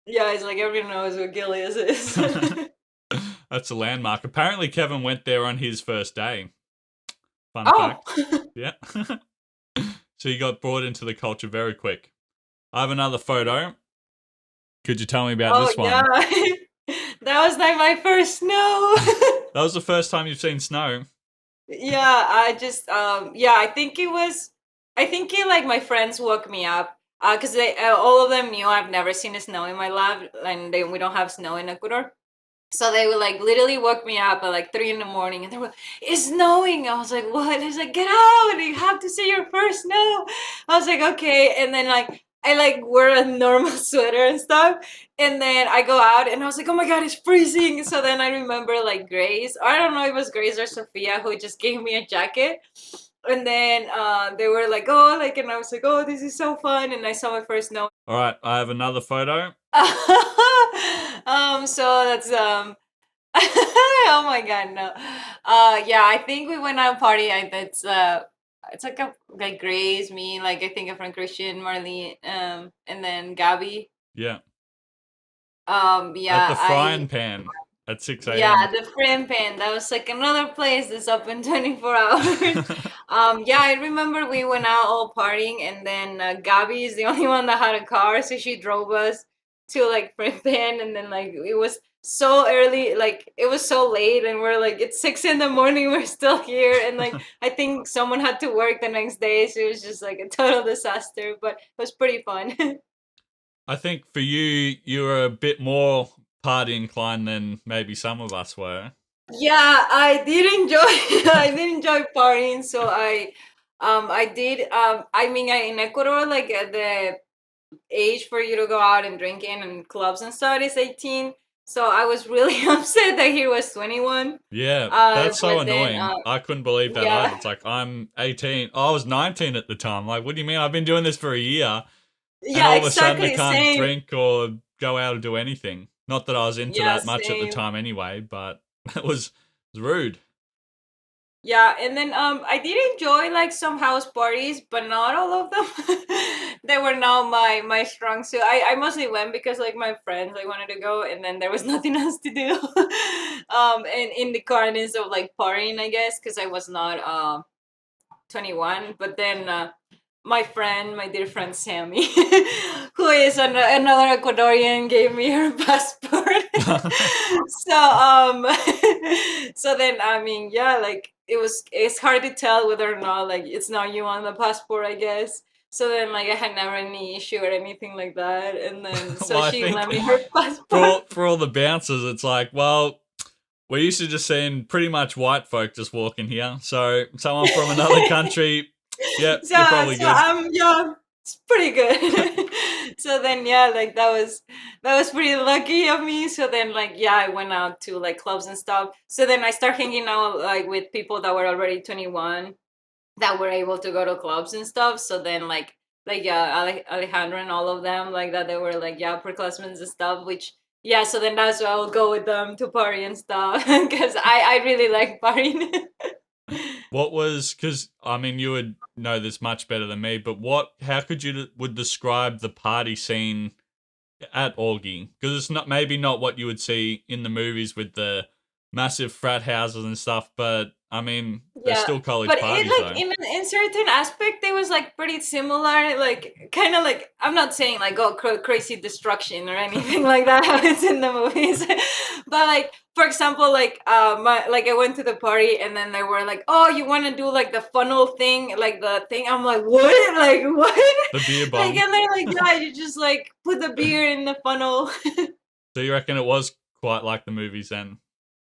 Yeah, it's like everyone knows what Gilead is. That's a landmark. Apparently, Kevin went there on his first day. Fun Oh. fact. Yeah. So he got brought into the culture very quick. I have another photo. Could you tell me about Oh this yeah. one? That was like my first snow. That was the first time you've seen snow. Yeah, I just yeah, I think it, like my friends woke me up because they all of them knew I've never seen snow in my lab and we don't have snow in Ecuador. So they would like literally woke me up at like 3 in the morning and they were, "It's snowing." I was like, "What?" He's like, "Get out, you have to see your first snow." I was like, "Okay." And then like I like wear a normal sweater and stuff. And then I go out and I was like, "Oh my god, it's freezing." So then I remember like Grace, I don't know if it was Grace or Sophia who just gave me a jacket. And then they were like, "Oh," like, and I was like, "Oh, this is so fun." And I saw my first snow. All right, I have another photo. So that's Oh my god, no. Yeah, I think we went out party. It's like a like Grace, me, like I think a friend Christian, Marlene, and then Gabby. Yeah. At Yeah, the frying pan at 6 yeah, a.m. the Frame Pan. That was like another place that's open 24 hours. Yeah, I remember we went out all partying, and then Gabby is the only one that had a car, so she drove us to like Frame Pan, and then like it was so early, like it was so late, and we're like it's 6 in the morning, we're still here, and like I think someone had to work the next day, so it was just like a total disaster, but it was pretty fun. I think for you, you were a bit more party inclined than maybe some of us were. Yeah, I did enjoy I did enjoy partying, so I did I mean in Ecuador like the age for you to go out and drinking and clubs and stuff is 18. So I was really upset that he was 21. Yeah, that's so But then annoying. I couldn't believe that either. yeah. It's like I'm 18. Oh, I was 19 at the time. Like, what do you mean? I've been doing this for a year, and Yeah, all of a sudden I exactly, can't same. drink or go out or do anything. Not that I was into Yeah, that much at the same. time anyway, but it was rude. Yeah, and then I did enjoy like some house parties, but not all of them. They were not my strong suit. I mostly went because like my friends like wanted to go, and then there was nothing else to do. And in the car and instead of like partying, I guess, because I was not 21. But then my friend, my dear friend Sammy, who is another Ecuadorian, gave me her passport. So so then I mean yeah, like it's hard to tell whether or not like it's not you on the passport, I guess. So then like I had never any issue or anything like that, and then Well, so I she think lent me her for passport. all the bouncers, it's like, well, we're used to just seeing pretty much white folk just walking here. So someone from another country, yep, So you're probably so good. yeah, it's pretty good. So then yeah, like that was pretty lucky of me. So then like yeah, I went out to like clubs and stuff. So then I start hanging out like with people that were already 21 that were able to go to clubs and stuff. So then like yeah, Alejandro and all of them like that, they were like yeah, upperclassmen and stuff, which yeah, so then that's why I'll go with them to party and stuff because I really like partying. What was, because I mean, you would know this much better than me, but how could you would describe the party scene at Augie? Because it's not maybe not what you would see in the movies with the massive frat houses and stuff, but I mean, there's Yeah, still college but it parties like though. in certain aspect it was like pretty similar, like kind of like I'm not saying like oh crazy destruction or anything like that how it's in the movies, but like for example like my like I went to the party and then they were like oh you want to do like the funnel thing like the thing, I'm like what like what The beer like bong. and they're like yeah you just like put the beer in the funnel. So you reckon it was quite like the movies then?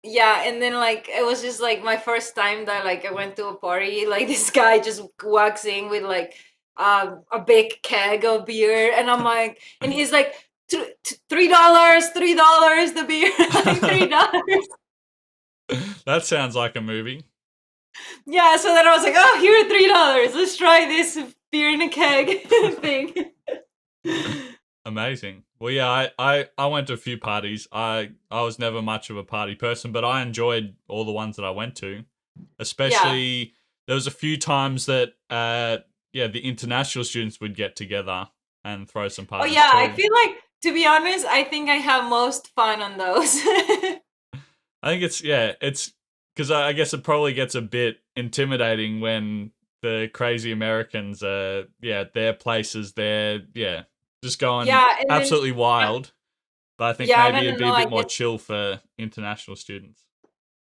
Yeah, and then like it was just like my first time that like I went to a party. Like this guy just walks in with like a big keg of beer, and I'm like, and he's like, $3, $3 the beer, like $3. That sounds like a movie. Yeah, so then I was like, oh, here are $3. Let's try this beer in a keg thing. Amazing. Well, yeah, I went to a few parties. I was never much of a party person, but I enjoyed all the ones that I went to. Yeah. Especially there was a few times that yeah, the international students would get together and throw some Oh parties yeah, I too. feel like to be honest, I think I have most fun on those. I think it's because I guess it probably gets a bit intimidating when the crazy Americans yeah, at their places, they're yeah, just going Yeah, and then absolutely wild. But I think yeah, no, maybe no, it'd be no. a I bit more guess chill for international students.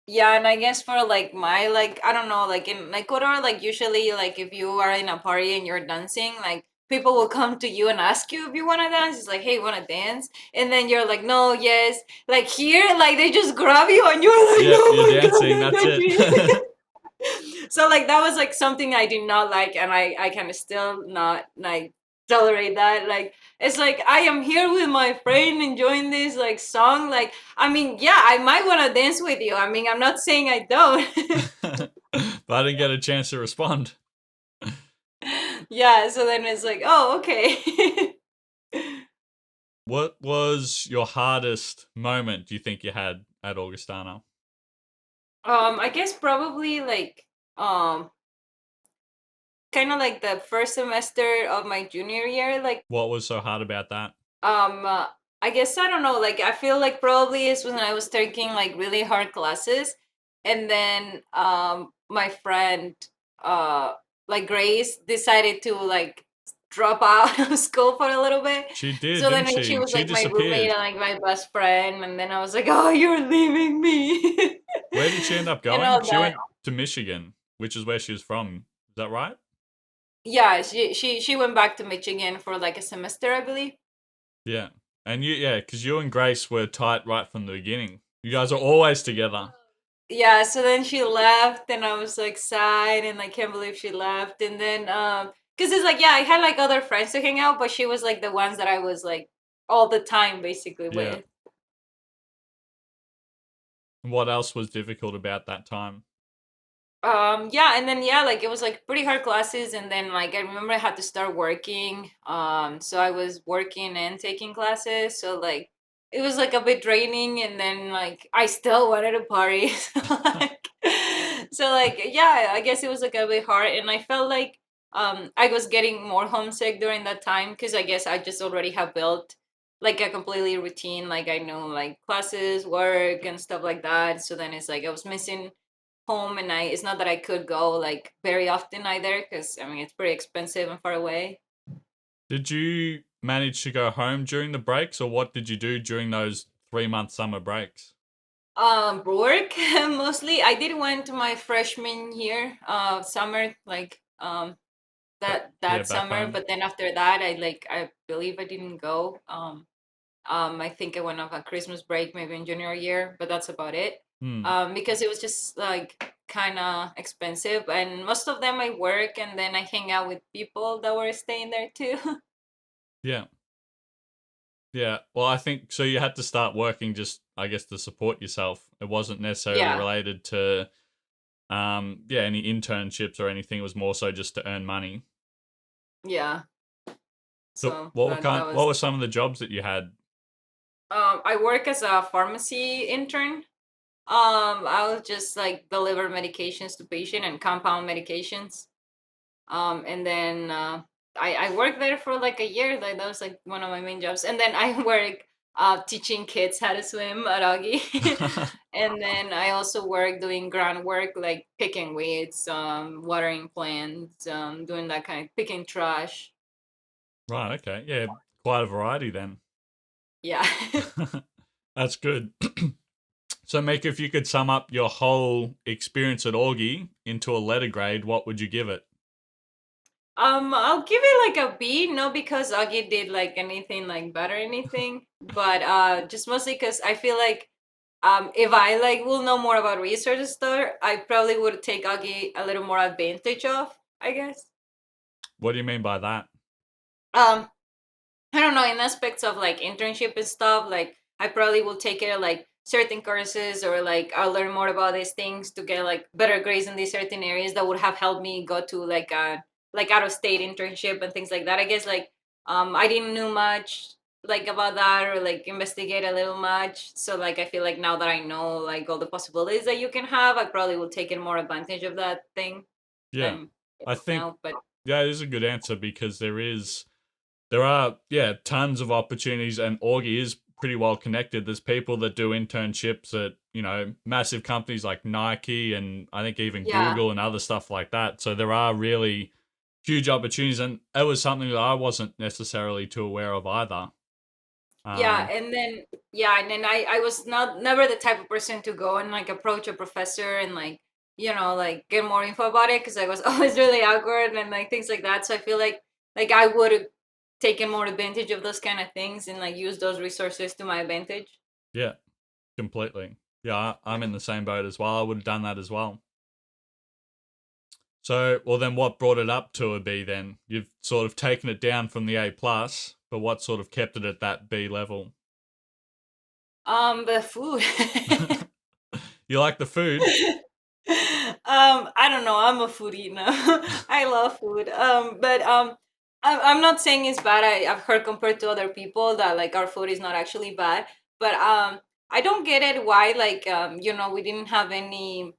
yeah, and I guess for like my like I don't know, like in Ecuador, like usually like if you are in a party and you're dancing, like people will come to you and ask you if you want to dance. It's like, hey, want to dance? And then you're like, no, yes. Like here, like they just grab you and you're like, Yep, you're oh my god, dancing. don't That's touch it. me. So like that was like something I did not like, and I kind of still not like tolerate that. Like it's like I am here with my friend enjoying this like song. Like I mean, yeah, I might want to dance with you. I mean, I'm not saying I don't. But I didn't get a chance to respond. Yeah, so then it's like, oh, okay. What was your hardest moment do you think you had at Augustana? I guess probably like kind of like the first semester of my junior year, like What was so hard about that? um uh, I guess I don't know, like I feel like probably is when I was taking like really hard classes, and then my friend uh like Grace decided to like drop out of school for a little bit. She did, So then didn't she she? was She like my roommate disappeared. and like my best friend, and then I was like, oh, you're leaving me. Where did she end up And going? all She that. went to Michigan, which is where she was from. Is that right? Yeah, she went back to Michigan for like a semester, I believe. Yeah. And yeah, because you and Grace were tight right from the beginning. You guys are always together. Yeah, so then she left and I was like sad and I can't believe she left. And then because it's like, yeah, I had like other friends to hang out, but she was like the ones that I was like all the time basically Yeah. with. And what else was difficult about that time? Yeah, and then yeah, like it was like pretty hard classes, and then like I remember I had to start working. So I was working and taking classes, so like it was like a bit draining, and then like I still wanted to party. So like yeah, I guess it was like a bit hard, and I felt like I was getting more homesick during that time because I guess I just already have built like a completely routine, like I know like classes, work and stuff like that. So then it's like I was missing home, and I it's not that I could go like very often either because I mean it's pretty expensive and far away. Did you manage to go home during the breaks, or what did you do during those 3 month summer breaks? Work mostly. I did went to my freshman year summer, like Yeah, that back summer, home. but then after that I believe I didn't go. I think I went off a Christmas break maybe in junior year, but that's about it. Hmm. Because it was just like kind of expensive, and most of them I work and then I hang out with people that were staying there too. Yeah. Yeah. Well, I think so. You had to start working just, I guess, to support yourself. It wasn't necessarily Yeah, related to, yeah, any internships or anything. It was more so just to earn money. yeah. So, So what were that what was. were some of the jobs that you had? I work as a pharmacy intern. I'll just like deliver medications to patient and compound medications. And then I worked there for like a year. Like that was like one of my main jobs. And then I work teaching kids how to swim at Augie. And then I also work doing groundwork like picking weeds, watering plants, doing that kind of picking trash. Right. Okay. Yeah. Quite a variety then. Yeah. That's good. So, Mika, if you could sum up your whole experience at Augie into a letter grade, what would you give it? I'll give it like a B, not because Augie did like anything like bad or anything, but just mostly because I feel like if I like will know more about research and stuff, I probably would take Augie a little more advantage of, I guess. What do you mean by that? Um, I don't know, in aspects of like internship and stuff, like I probably will take it like certain courses, or like I'll learn more about these things to get like better grades in these certain areas that would have helped me go to like a like out of state internship and things like that. I guess like I didn't know much like about that, or like investigate a little much. So like I feel like now that I know like all the possibilities that you can have, I probably will take it more advantage of that thing Yeah. than I think, now. But yeah, it is a good answer because there are, yeah, tons of opportunities, and Augie is pretty well connected. There's people that do internships at, massive companies like Nike and I think even yeah. Google and other stuff like that. So there are really huge opportunities, and it was something that I wasn't necessarily too aware of either. Yeah, Um, and then yeah, and then I was not never the type of person to go and like approach a professor and like like get more info about it, because I was always really awkward and like things like that. So I feel like I would have taken more advantage of those kind of things and like use those resources to my advantage. yeah, completely. Yeah, I'm in the same boat as well. I would have done that as well. So, well, then what brought it up to a B then? You've sort of taken it down from the A plus, but what sort of kept it at that B level? The food. You like the food? I don't know. I'm a foodie now. I love food. But I'm not saying it's bad. I've heard compared to other people that like our food is not actually bad. But I don't get it why, like, we didn't have any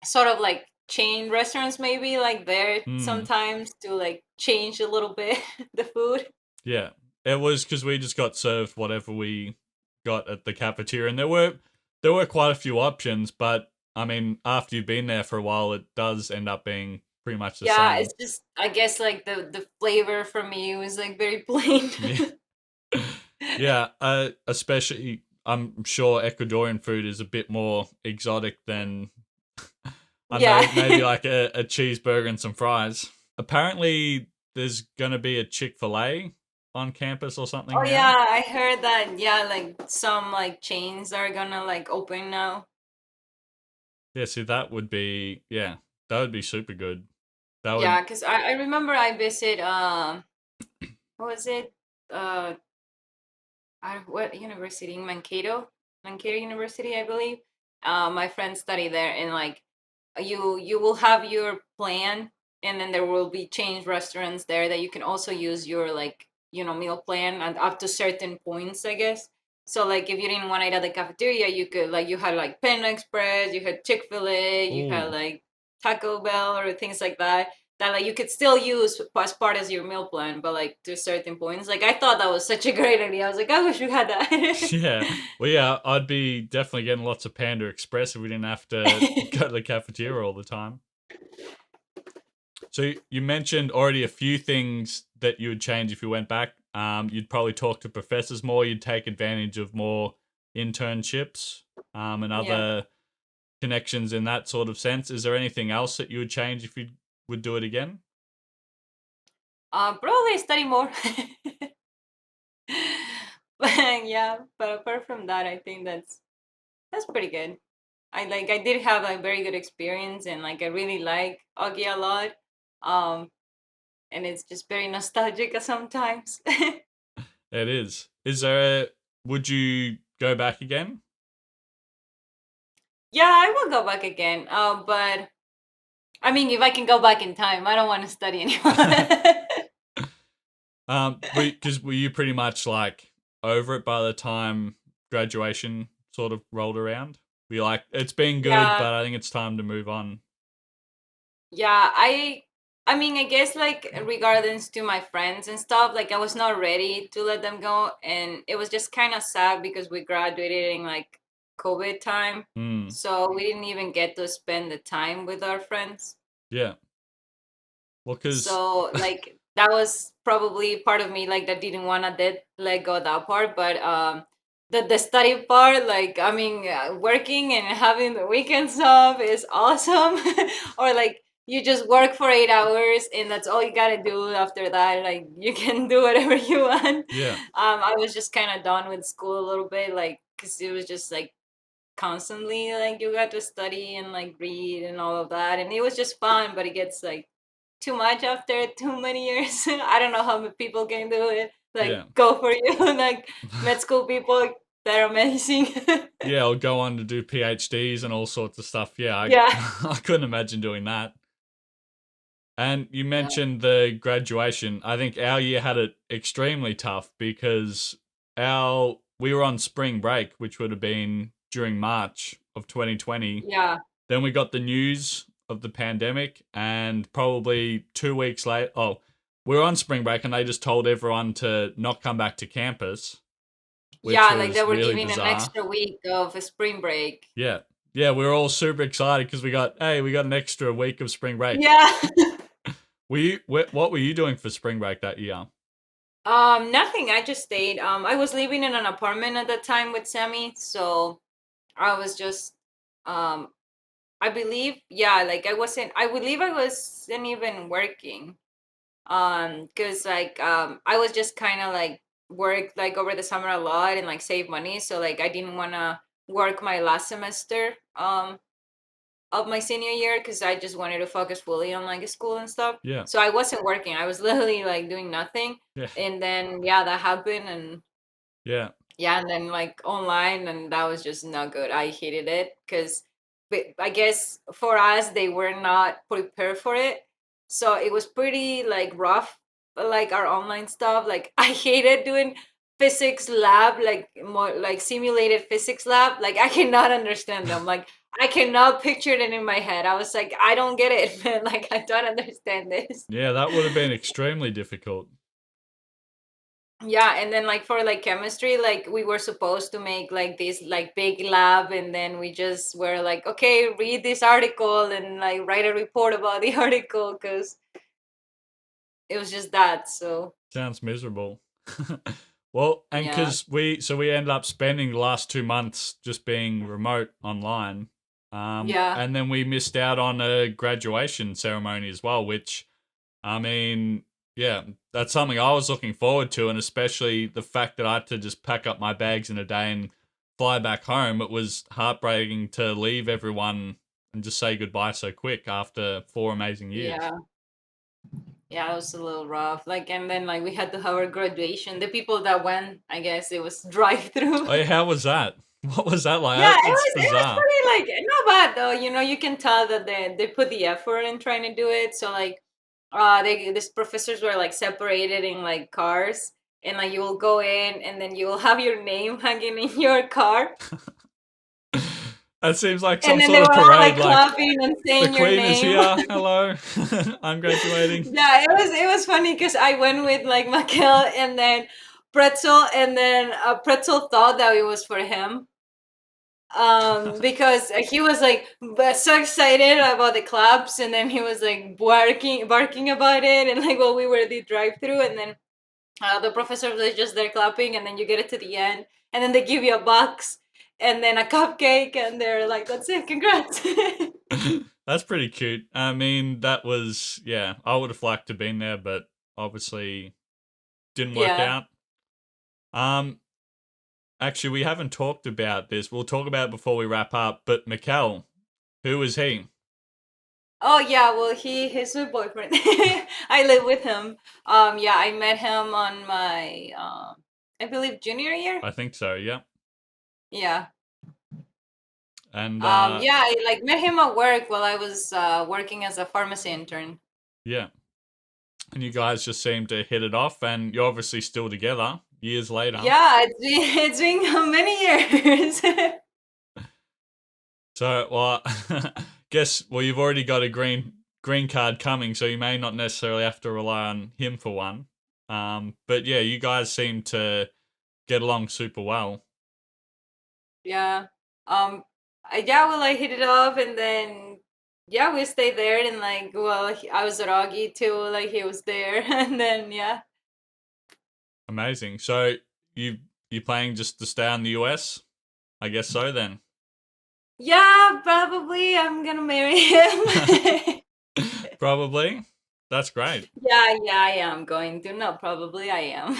sort of like chain restaurants maybe like there Mm, sometimes to like change a little bit the food. yeah. It was because we just got served whatever we got at the cafeteria, and there were quite a few options, but I mean, after you've been there for a while, it does end up being pretty much the Yeah, same. it's just I guess like the flavor for me was like very plain. Yeah. Yeah, especially I'm sure Ecuadorian food is a bit more exotic than I don't Yeah. know, maybe like a cheeseburger and some fries. Apparently, there's gonna be a Chick-fil-A on campus or something Oh now. yeah, I heard that. Yeah, like some like chains are gonna like open now. Yeah, see, that would be super good. That would, Yeah, because I remember I visit what was it? Uh what university in Mankato University, I believe. My friends study there, and like you will have your plan, and then there will be change restaurants there that you can also use your like meal plan and up to certain points, I guess. So like if you didn't want to eat at the cafeteria, you could like you had like Panda Express, you had Chick-fil-A, you had ooh, like Taco Bell or things like that, that like you could still use as part of your meal plan, but like to certain points. Like I thought that was such a great idea. I was like, I wish we had that. yeah. Well, yeah, I'd be definitely getting lots of Panda Express if we didn't have to go to the cafeteria all the time. So you mentioned already a few things that you would change if you went back. You'd probably talk to professors more. You'd take advantage of more internships and Yeah. other connections in that sort of sense. Is there anything else that you would change if you would do it again? Probably study more. But yeah, but apart from that, I think that's pretty good. I did have a very good experience, and like I really like Augie a lot. Um, and it's just very nostalgic sometimes. It is. Is there a, would you go back again? Yeah, I will go back again. But I mean, if I can go back in time, I don't want to study anymore. Because were you pretty much like over it by the time graduation sort of rolled around? Were you like, it's been good, Yeah, but I think it's time to move on? yeah. I mean, I guess like regardless to my friends and stuff, like I was not ready to let them go, and it was just kind of sad because we graduated in like COVID time, Hmm. so we didn't even get to spend the time with our friends. Yeah. Well, because So like that was probably part of me like that didn't want to let go that part, but the study part, like I mean, working and having the weekends off is awesome. Or like you just work for 8 hours and that's all you gotta do after that. Like you can do whatever you want. yeah, I was just kind of done with school a little bit, like because it was just like constantly like you got to study and like read and all of that, and it was just fun, but it gets like too much after too many years. I don't know how people can do it. Like, yeah, go for you. Like, med school people, they're amazing. yeah. I'll go on to do PhDs and all sorts of stuff. Yeah, I Yeah. I couldn't imagine doing that. And you Yeah. mentioned the graduation. I think our year had it extremely tough because our we were on spring break, which would have been during March of 2020. Yeah. Then we got the news of the pandemic, and probably 2 weeks later, oh, we were on spring break, and they just told everyone to not come back to campus, which Yeah, like they was were really giving an bizarre. extra week of a spring break. Yeah, yeah, we were all super excited because we got an extra week of spring break. Yeah. What were you doing for spring break that year? Nothing. I just stayed. I was living in an apartment at that time with Sammy, so I was just um I believe, yeah, like I believe I wasn't even working. Because like I was just kind of like work like over the summer a lot and like save money, so like I didn't want to work my last semester of my senior year because I just wanted to focus fully on like school and stuff. Yeah, So I wasn't working, I was literally like doing nothing. yeah, And then yeah, that happened, and yeah, yeah, and then like online, and that was just not good. I hated it because I guess for us they were not prepared for it, so it was pretty like rough. Like our online stuff, like I hated doing. physics lab, like more like simulated physics lab, like I cannot understand them. Like I cannot picture it in my head. I was like, I don't get it, man. Like I don't understand this. Yeah, that would have been extremely difficult. Yeah, and then like for like chemistry, like we were supposed to make like this like big lab, and then we just were like, okay, read this article and like write a report about the article because it was just that. So Sounds miserable. Well, and yeah, because we ended up spending the last 2 months just being remote online, yeah, and then we missed out on a graduation ceremony as well, which I mean, yeah, that's something I was looking forward to, and especially the fact that I had to just pack up my bags in a day and fly back home. It was heartbreaking to leave everyone and just say goodbye so quick after 4 amazing years. yeah. Yeah, it was a little rough. Like, and then like we had to have our graduation. The people that went, I guess it was drive through. Oh, yeah, how was that? What was that Yeah, like? That's it was bizarre. pretty like not bad though. You know, you can tell that they put the effort in trying to do it. So like, these professors were like separated in like cars, and like you will go in, and then you will have your name hanging in your car, That seems like and some then they sort were of all parade. like Like clapping and the saying your Queen is name. here. Hello, I'm graduating. Yeah, it was funny because I went with like Michael and then Pretzel, and then Pretzel thought that it was for him, because he was like so excited about the claps, and then he was like barking about it, and like while we were at the drive through, and then the professor was just there clapping, and then you get it to the end, and then they give you a box and then a cupcake, and they're like, that's it, congrats. That's pretty cute. I mean, that was yeah. I would have liked to have been there, but obviously didn't work Yeah. out. Um, actually, we haven't talked about this. We'll talk about it before we wrap up. But Mikkel, who was he? Oh yeah, well he's my boyfriend. I live with him. Yeah, I met him on my I believe junior year. I think so. Yeah, Yeah. and Yeah, I like met him at work while I was working as a pharmacy intern. yeah, and you guys just seem to hit it off, and you're obviously still together years later. Yeah, it's been many years. So, well, guess well, you've already got a green card coming, so you may not necessarily have to rely on him for one. But yeah, you guys seem to get along super well. Yeah. Yeah, well I hit it off, and then yeah, we stayed there, and like well I was at Augie too, like he was there, and then yeah. Amazing. So you planning just to stay in the US? I guess so then. Yeah, probably I'm gonna marry him. Probably. That's great. Yeah, I am going to. No, probably I am.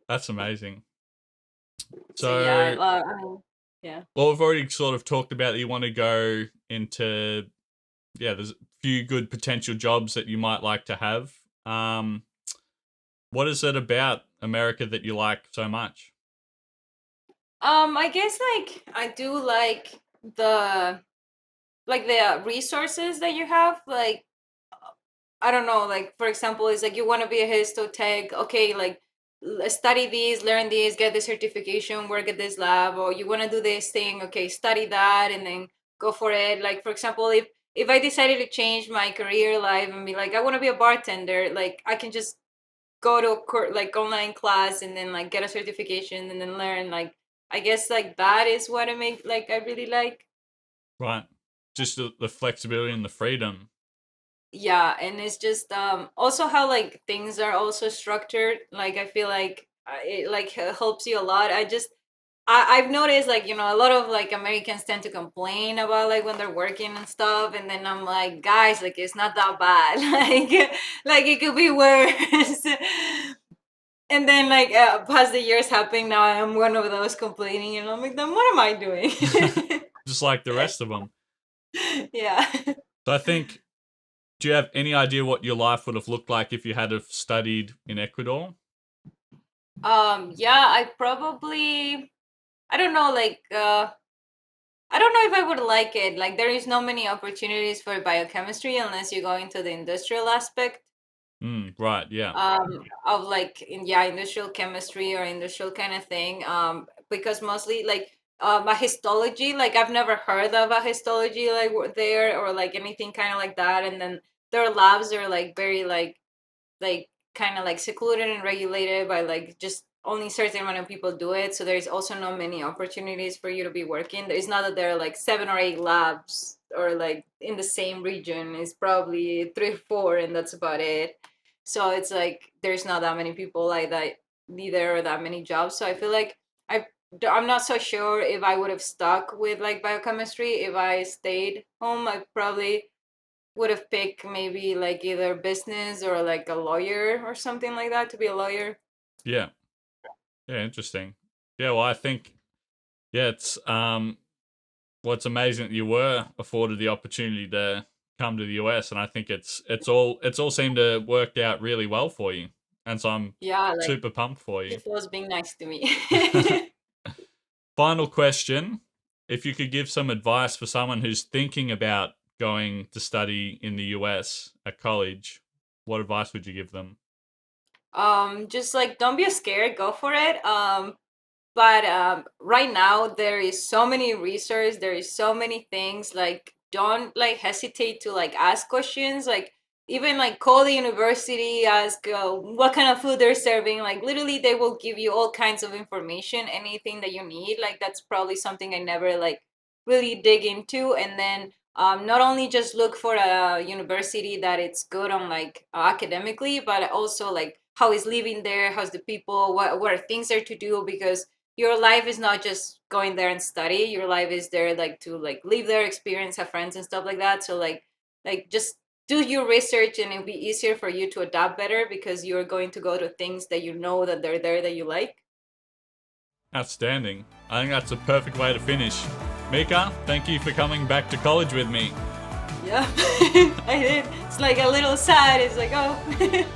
That's amazing. So yeah, So, yeah. well, we've already sort of talked about that you want to go into, yeah, there's a few good potential jobs that you might like to have. What is it about America that you like so much? I guess like I do the the resources that you have. Like I don't know, like for example, it's like you want to be a histotech. Okay, like study these, learn these, get the certification, work at this lab, or you want to do this thing. Okay, study that, and then go for it. Like for example, if I decided to change my career life and be like, I want to be a bartender, like I can just go to a like online class, and then like get a certification, and then learn. Like I guess like that is what I make like I really like. Right. Just the flexibility and the freedom. Yeah, and it's just also how like things are also structured. Like I feel like it like helps you a lot. I've noticed like a lot of like Americans tend to complain about like when they're working and stuff, and then I'm like, guys, like it's not that bad. Like it could be worse. And then like past the years happening, now I'm one of those complaining, and I'm like, then what am I doing? Just like the rest of them. Yeah. So I think, do you have any idea what your life would have looked like if you had have studied in Ecuador? Yeah, I probably I don't know, like I don't know if I would like it. Like there is no many opportunities for biochemistry unless you go into the industrial aspect. Right, yeah. Of like industrial chemistry or industrial kind of thing, because mostly like a histology, like I've never heard of a histology like there or like anything kind of like that. And then their labs are like very like kind of like secluded and regulated by like just only certain amount of people do it, so there's also not many opportunities for you to be working. It's not that there are like 7 or 8 labs or like in the same region. It's probably 3 or 4 and that's about it. So it's like there's not that many people like that neither, or that many jobs. So I feel like I'm not so sure if I would have stuck with like biochemistry. If I stayed home, I probably would have picked maybe like either business or like a lawyer or something like that, to be a lawyer. Yeah. Yeah, interesting. Yeah, well, I think, yeah, it's what's amazing that you were afforded the opportunity to come to the US, and I think it's all seemed to work out really well for you. And so I'm Yeah, like super pumped for you. people was being nice to me. Final question. If you could give some advice for someone who's thinking about going to study in the US at college, what advice would you give them? Just like don't be scared, go for it. But right now there is so many research, there is so many things, like don't like hesitate to like ask questions, like even like call the university, ask what kind of food they're serving. Like literally they will give you all kinds of information, anything that you need. Like that's probably something I never like really dig into. And then not only just look for a university that it's good on like academically, but also like how is living there, how's the people, what are things there to do, because your life is not just going there and study. Your life is there like to like live there, experience, have friends and stuff like that. So like just do your research and it'll be easier for you to adapt better, because you're going to go to things that you know that they're there that you like. Outstanding. I think that's a perfect way to finish. Mika, thank you for coming back to college with me. Yeah. I did. It's like a little sad. It's like, oh.